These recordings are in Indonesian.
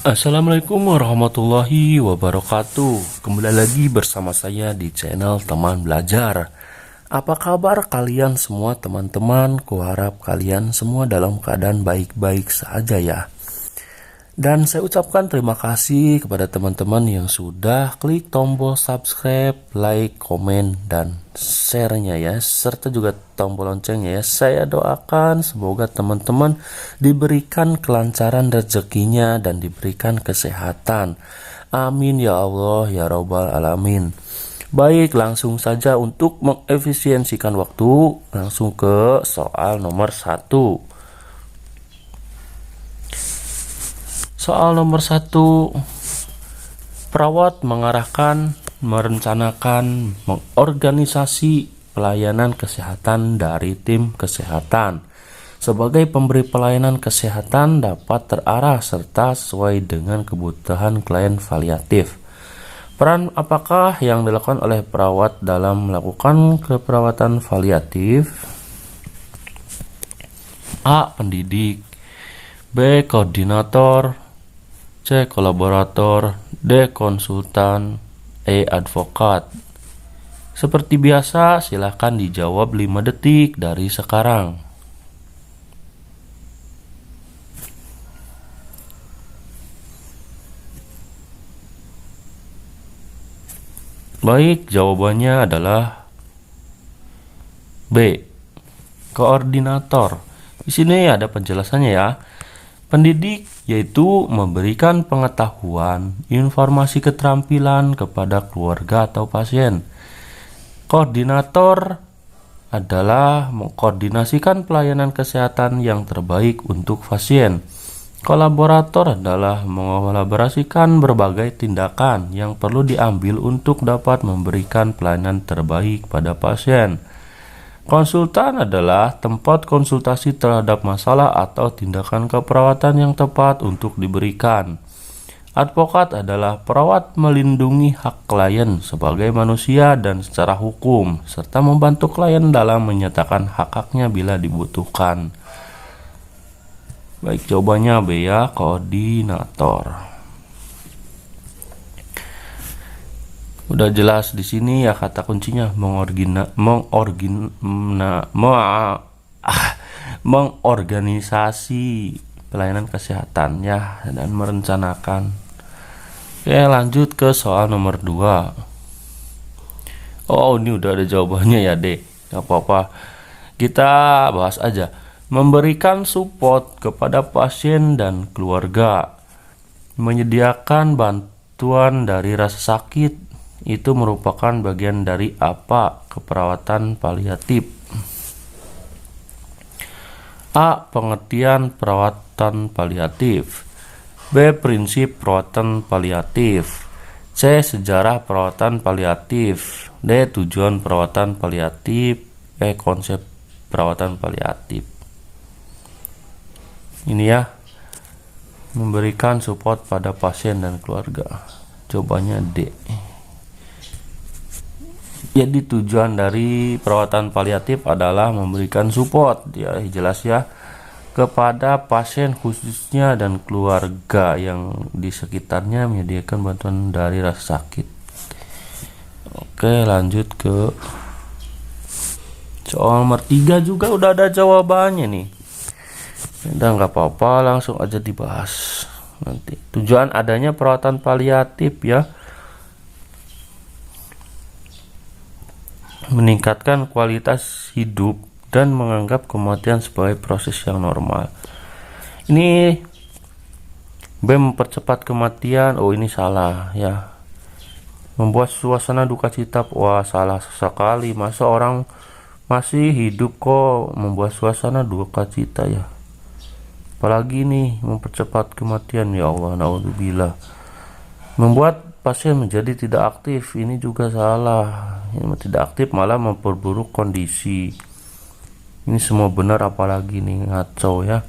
Assalamualaikum warahmatullahi wabarakatuh. Kembali lagi bersama saya di channel Teman Belajar. Apa kabar kalian semua teman-teman? Kuharap kalian semua dalam keadaan baik-baik saja ya. Dan saya ucapkan terima kasih kepada teman-teman yang sudah klik tombol subscribe, like, komen, dan share-nya ya, serta juga tombol loncengnya ya. Saya doakan semoga teman-teman diberikan kelancaran rezekinya dan diberikan kesehatan. Amin ya Allah ya Rabbal Alamin. Baik, langsung saja untuk mengefisiensikan waktu, langsung ke soal nomor 1. Soal nomor 1, perawat mengarahkan, merencanakan, mengorganisasi pelayanan kesehatan dari tim kesehatan. Sebagai pemberi pelayanan kesehatan dapat terarah serta sesuai dengan kebutuhan klien paliatif. Peran apakah yang dilakukan oleh perawat dalam melakukan keperawatan paliatif? A. Pendidik, B. Koordinator, C. Kolaborator, D. Konsultan, E. Advokat. Seperti biasa, silahkan dijawab 5 detik dari sekarang. Baik, jawabannya adalah B. Koordinator. Di sini ada penjelasannya ya. Pendidik yaitu memberikan pengetahuan, informasi keterampilan kepada keluarga atau pasien. Koordinator adalah mengkoordinasikan pelayanan kesehatan yang terbaik untuk pasien. Kolaborator adalah mengolaborasikan berbagai tindakan yang perlu diambil untuk dapat memberikan pelayanan terbaik pada pasien. Konsultan adalah tempat konsultasi terhadap masalah atau tindakan keperawatan yang tepat untuk diberikan. Advokat adalah perawat melindungi hak klien sebagai manusia dan secara hukum, serta membantu klien dalam menyatakan hak-haknya bila dibutuhkan. Baik, jawabannya B ya, koordinator. Udah jelas di sini ya kata kuncinya, mengorganisasi pelayanan kesehatan ya, dan merencanakan. Oke, lanjut ke soal nomor 2. Oh, ini udah ada jawabannya ya, D. Gak apa-apa, kita bahas aja. Memberikan support kepada pasien dan keluarga, menyediakan bantuan dari rasa sakit, itu merupakan bagian dari apa? Keperawatan paliatif. A. Pengertian perawatan paliatif, B. Prinsip perawatan paliatif, C. Sejarah perawatan paliatif, D. Tujuan perawatan paliatif, E. Konsep perawatan paliatif. Ini ya, memberikan support pada pasien dan keluarga. Jawabannya D. Jadi tujuan dari perawatan paliatif adalah memberikan support ya, jelas ya, kepada pasien khususnya dan keluarga yang di sekitarnya, menyediakan bantuan dari rasa sakit. Oke, lanjut ke soal nomor 3, juga udah ada jawabannya nih. Udah nggak apa-apa, langsung aja dibahas nanti. Tujuan adanya perawatan paliatif ya, meningkatkan kualitas hidup dan menganggap kematian sebagai proses yang normal. Ini B. Mempercepat kematian. Oh, ini salah ya. Membuat suasana duka cita. Wah, salah sekali. Masa orang masih hidup kok membuat suasana duka cita ya. Apalagi nih mempercepat kematian, ya Allah, naudzubillah. Membuat pasien menjadi tidak aktif, ini juga salah. Ini tidak aktif malah memperburuk kondisi. Ini semua benar, apalagi nih ngaco ya.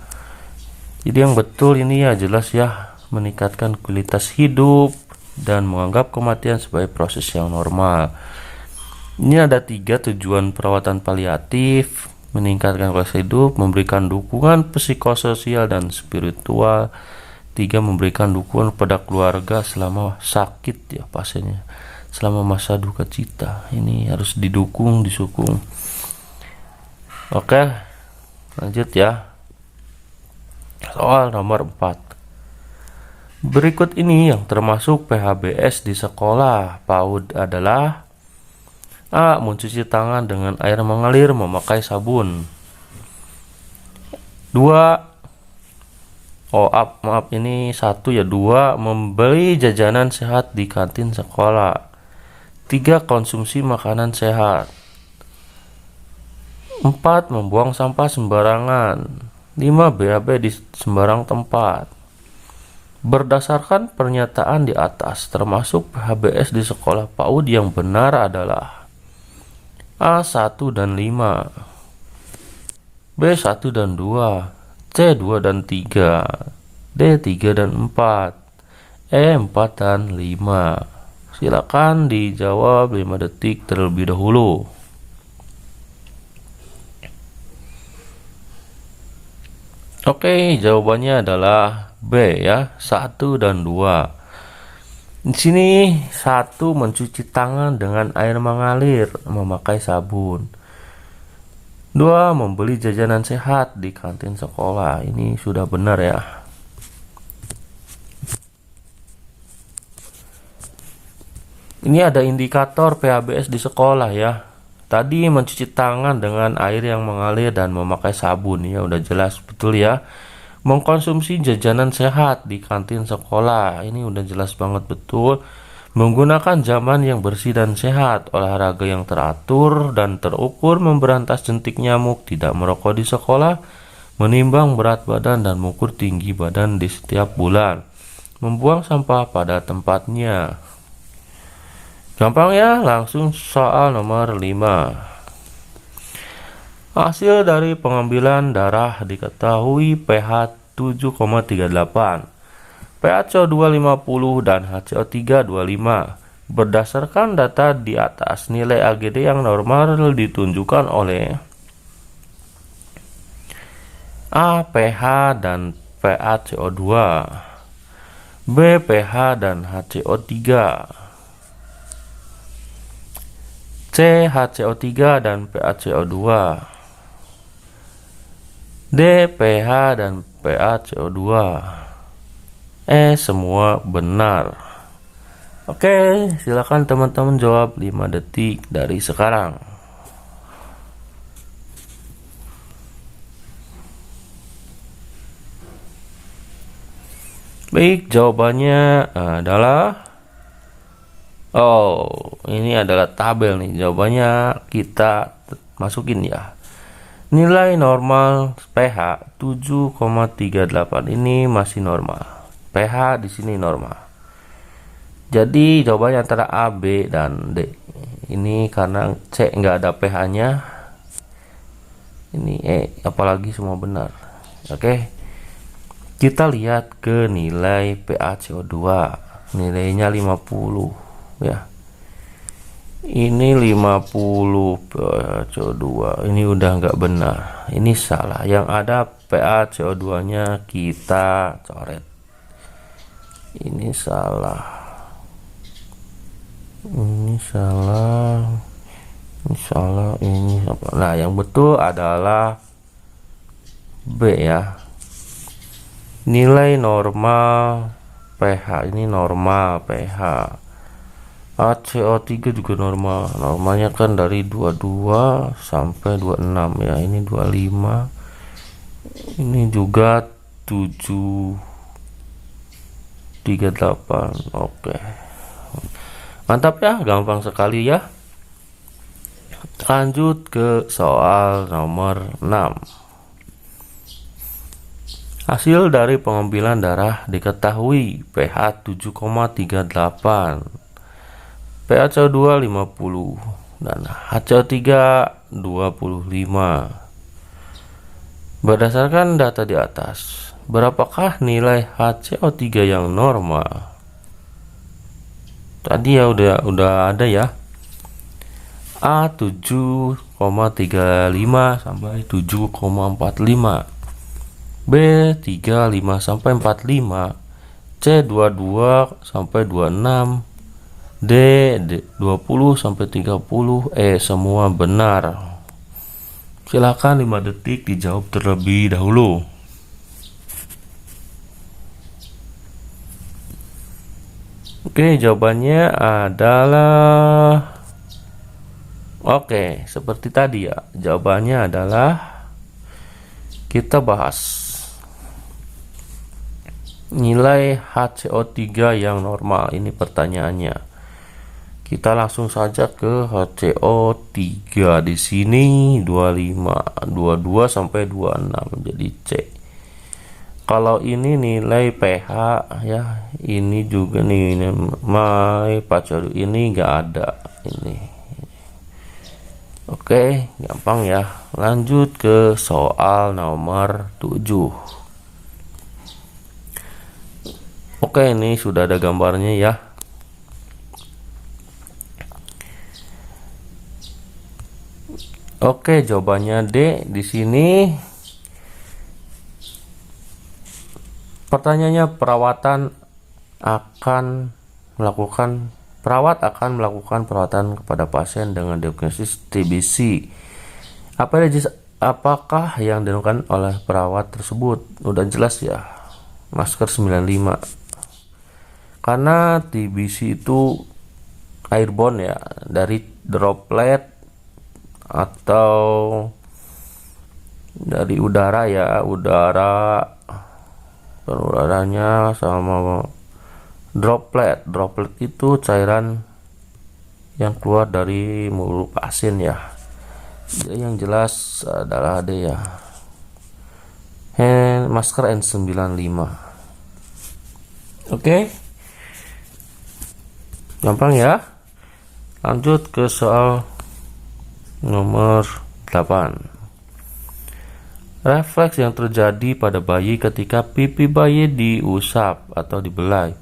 Jadi yang betul ini ya jelas ya, meningkatkan kualitas hidup dan menganggap kematian sebagai proses yang normal. Ini ada 3 tujuan perawatan paliatif: meningkatkan kualitas hidup, memberikan dukungan psikososial dan spiritual, 3. Memberikan dukungan pada keluarga selama sakit ya pasiennya, selama masa duka cita. Ini harus didukung, disukung. Oke, lanjut ya. Soal nomor 4. Berikut ini yang termasuk PHBS di sekolah PAUD adalah: A. Mencuci tangan dengan air mengalir memakai sabun. 2. Ini 1 ya. 2. Membeli jajanan sehat di kantin sekolah. 3. Konsumsi makanan sehat. 4. Membuang sampah sembarangan. 5. BAB di sembarang tempat. Berdasarkan pernyataan di atas, termasuk PHBS di sekolah PAUD yang benar adalah A. 1 dan 5, B. 1 dan 2, C. 2 dan 3, D. 3 dan 4, E. 4 dan 5. Silakan dijawab 5 detik terlebih dahulu. Oke, jawabannya adalah B ya, 1 dan 2. Di sini 1 mencuci tangan dengan air mengalir memakai sabun. 2 membeli jajanan sehat di kantin sekolah. Ini sudah benar ya. Ini ada indikator PHBS di sekolah ya. Tadi mencuci tangan dengan air yang mengalir dan memakai sabun ya, udah jelas betul ya. Mengkonsumsi jajanan sehat di kantin sekolah, ini udah jelas banget betul. Menggunakan zaman yang bersih dan sehat, olahraga yang teratur dan terukur, memberantas jentik nyamuk, tidak merokok di sekolah, menimbang berat badan dan mengukur tinggi badan di setiap bulan, membuang sampah pada tempatnya. Gampang ya, langsung soal nomor 5. Hasil dari pengambilan darah diketahui pH 7,38, pH CO2 50 dan HCO3 25. Berdasarkan data di atas, nilai AGD yang normal ditunjukkan oleh A. pH dan pH CO2, B. pH dan HCO3, C. HCO3 dan pH CO2, D. pH dan pH CO2, E. Semua benar. Oke, silakan teman-teman jawab 5 detik dari sekarang. Baik, jawabannya adalah ini adalah tabel nih. Jawabannya kita masukin ya. Nilai normal pH 7,38 ini masih normal. pH di sini normal. Jadi jawabannya antara A, B, dan D. Ini karena C nggak ada pH-nya. Ini E, apalagi semua benar. Oke. Kita lihat ke nilai pH CO2. Nilainya 50 ya. Ini 50 pH CO2. Ini udah nggak benar. Ini salah. Yang ada pH CO2 nya kita coret. Ini salah. Ini salah. Ini salah. Ini apa? Nah, yang betul adalah B ya. Nilai normal pH ini normal pH. HCO3 juga normal. Normalnya kan dari 22 sampai 26 ya. Ini 25. Ini juga 738. Oke. Mantap ya, gampang sekali ya. Lanjut ke soal nomor 6. Hasil dari pengambilan darah diketahui pH 7,38, pH CO2 50 dan HCO3 25. Berdasarkan data di atas, berapakah nilai HCO3 yang normal? Tadi ya udah ada ya. A 7,35 sampai 7,45, B 35 sampai 45, C 22 sampai 26, D 20 sampai 30, semua benar. Silakan 5 detik dijawab terlebih dahulu. Oke, jawabannya adalah oke, seperti tadi ya. Jawabannya adalah kita bahas nilai HCO3 yang normal. Ini pertanyaannya. Kita langsung saja ke HCO3. Di sini 25, 22 sampai 26 jadi C. Kalau ini nilai pH ya, ini juga nilai pacaru ini enggak ada ini. Oke, gampang ya. Lanjut ke soal nomor 7. Oke, ini sudah ada gambarnya ya. Oke, jawabannya D. Di sini pertanyaannya perawat akan melakukan perawatan kepada pasien dengan diagnosis TBC. Apakah yang dilakukan oleh perawat tersebut? Udah jelas ya. Masker 95. Karena TBC itu airborne ya, dari droplet atau dari udara ya, penularannya sama droplet itu cairan yang keluar dari mulut pasien ya. Jadi yang jelas adalah ada ya, masker N95. Oke, gampang ya. Lanjut ke soal nomor 8. Refleks yang terjadi pada bayi ketika pipi bayi diusap atau dibelai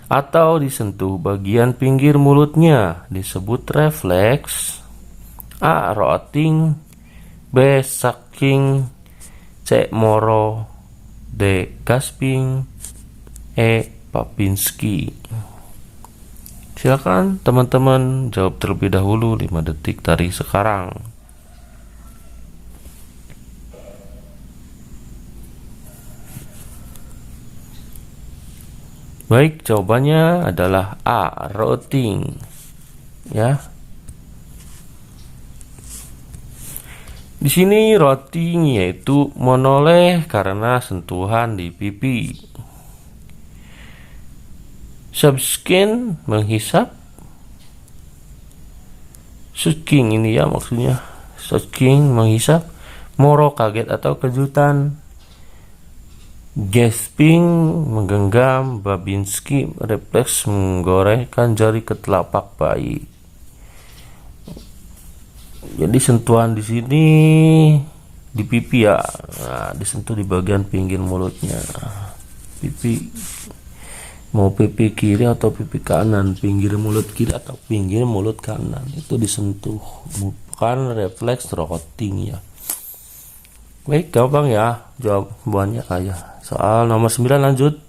atau disentuh bagian pinggir mulutnya disebut refleks. A. Rotting, B. Sucking, C. Moro, D. Gasping, E. Papinski. Silakan teman-teman jawab terlebih dahulu 5 detik dari sekarang. Baik, jawabannya adalah A. Rotting ya. Di sini rotting yaitu menoleh karena sentuhan di pipi. Subskin menghisap. Sucking ini ya maksudnya. Sucking menghisap. Moro kaget atau kejutan. Gasping menggenggam. Babinski refleks menggorengkan jari ke telapak bayi. Jadi sentuhan di sini di pipi ya. Nah, disentuh di bagian pinggir mulutnya. Pipi. Mau pipi kiri atau pipi kanan, pinggir mulut kiri atau pinggir mulut kanan, itu disentuh, bukan refleks rotting ya. Baik, gampang ya jawabannya aja. Soal nomor 9 lanjut.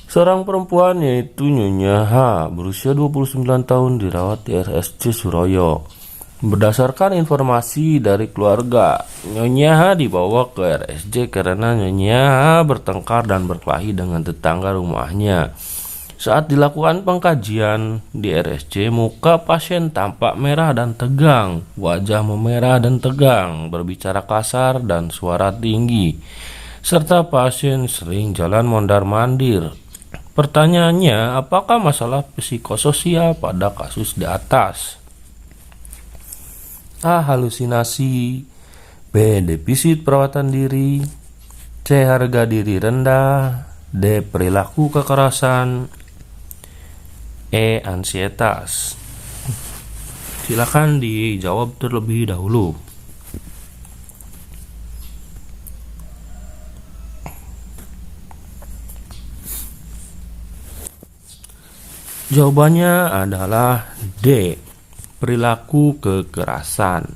Seorang perempuan yaitu Nyonya H berusia 29 tahun dirawat di RSC Suryo. Berdasarkan informasi dari keluarga, Nyonya H dibawa ke RSJ karena Nyonya H bertengkar dan berkelahi dengan tetangga rumahnya. Saat dilakukan pengkajian di RSJ, muka pasien tampak merah dan tegang, wajah memerah dan tegang, berbicara kasar dan suara tinggi, serta pasien sering jalan mondar-mandir. Pertanyaannya, apakah masalah psikososial pada kasus di atas? A. Halusinasi, B. Defisit perawatan diri, C. Harga diri rendah, D. Perilaku kekerasan, E. Ansietas. Silakan dijawab terlebih dahulu. Jawabannya adalah D. Perilaku kekerasan.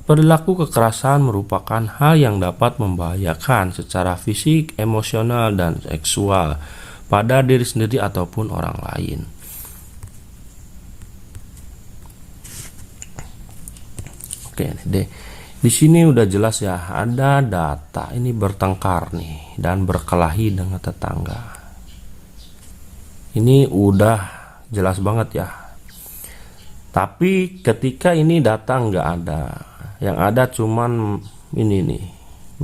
Perilaku kekerasan merupakan hal yang dapat membahayakan secara fisik, emosional, dan seksual pada diri sendiri ataupun orang lain. Oke deh, di sini udah jelas ya, ada data ini bertengkar nih dan berkelahi dengan tetangga. Ini udah jelas banget ya. Tapi ketika ini data nggak ada, yang ada cuman ini nih,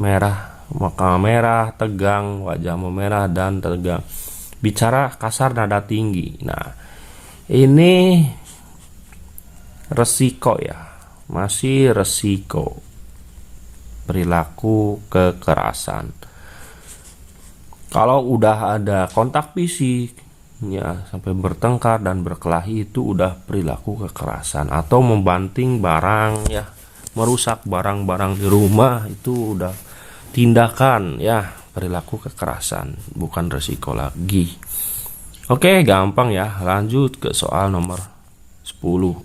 merah, maka merah, tegang, wajah memerah dan tegang, bicara kasar, nada tinggi. Nah, ini resiko ya, masih resiko perilaku kekerasan. Kalau udah ada kontak fisik ya, sampai bertengkar dan berkelahi, itu udah perilaku kekerasan. Atau membanting barang ya, merusak barang-barang di rumah, itu udah tindakan ya, perilaku kekerasan, bukan resiko lagi. Oke, gampang ya. Lanjut ke soal nomor 10.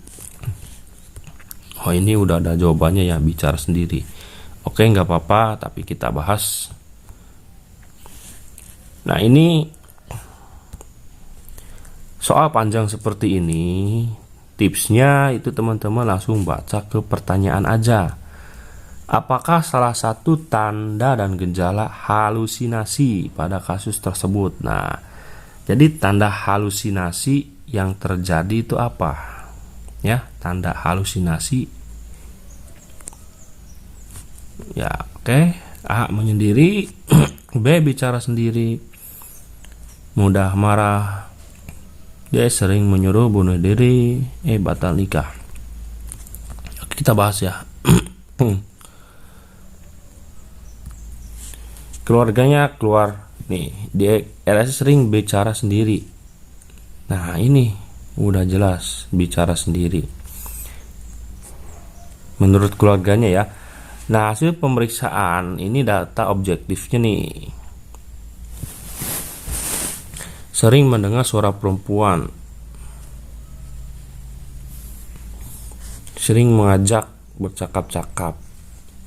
Oh, ini udah ada jawabannya ya, bicara sendiri. Oke, nggak apa-apa, tapi kita bahas. Nah, ini soal panjang seperti ini, tipsnya itu teman-teman langsung baca ke pertanyaan aja. Apakah salah satu tanda dan gejala halusinasi pada kasus tersebut? Nah, jadi tanda halusinasi yang terjadi itu apa? Ya, tanda halusinasi. Ya, oke. A, menyendiri. B, bicara sendiri. Mudah marah. Dia sering menyuruh bunuh diri. Batal nikah. Oke, kita bahas ya. Keluarganya keluar nih, dia sering bicara sendiri. Nah, ini udah jelas bicara sendiri menurut keluarganya ya. Nah, hasil pemeriksaan ini data objektifnya nih. Sering mendengar suara perempuan, sering mengajak bercakap-cakap.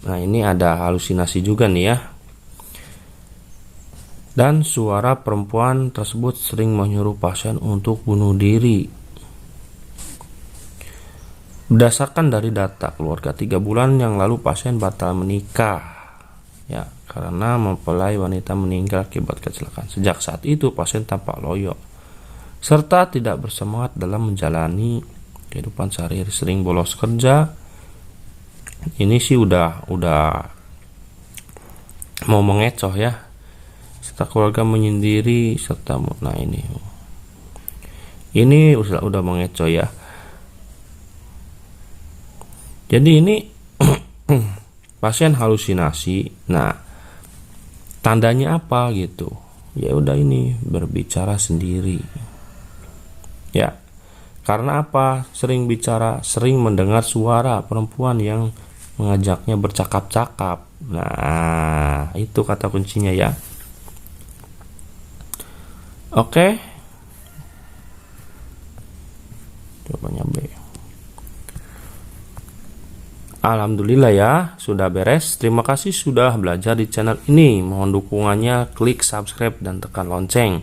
Nah, ini ada halusinasi juga nih ya. Dan suara perempuan tersebut sering menyuruh pasien untuk bunuh diri. Berdasarkan dari data keluarga, 3 bulan yang lalu pasien batal menikah ya, karena mempelai wanita meninggal akibat kecelakaan. Sejak saat itu pasien tampak loyo serta tidak bersemangat dalam menjalani kehidupan sehari-hari, sering bolos kerja. Ini sih udah mau mengecoh ya. Serta keluarga menyendiri serta, nah ini udah mengecoh ya. Jadi ini pasien halusinasi. Nah, tandanya apa gitu? Ya udah, ini berbicara sendiri. Ya. Karena apa? Sering bicara, sering mendengar suara perempuan yang mengajaknya bercakap-cakap. Nah, itu kata kuncinya ya. Oke. Jawabannya B. Alhamdulillah ya, sudah beres. Terima kasih sudah belajar di channel ini. Mohon dukungannya, klik subscribe dan tekan lonceng.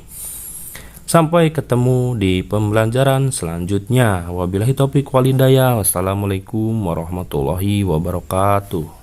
Sampai ketemu di pembelajaran selanjutnya. Wabillahi taufiq wal hidayah. Wassalamualaikum warahmatullahi wabarakatuh.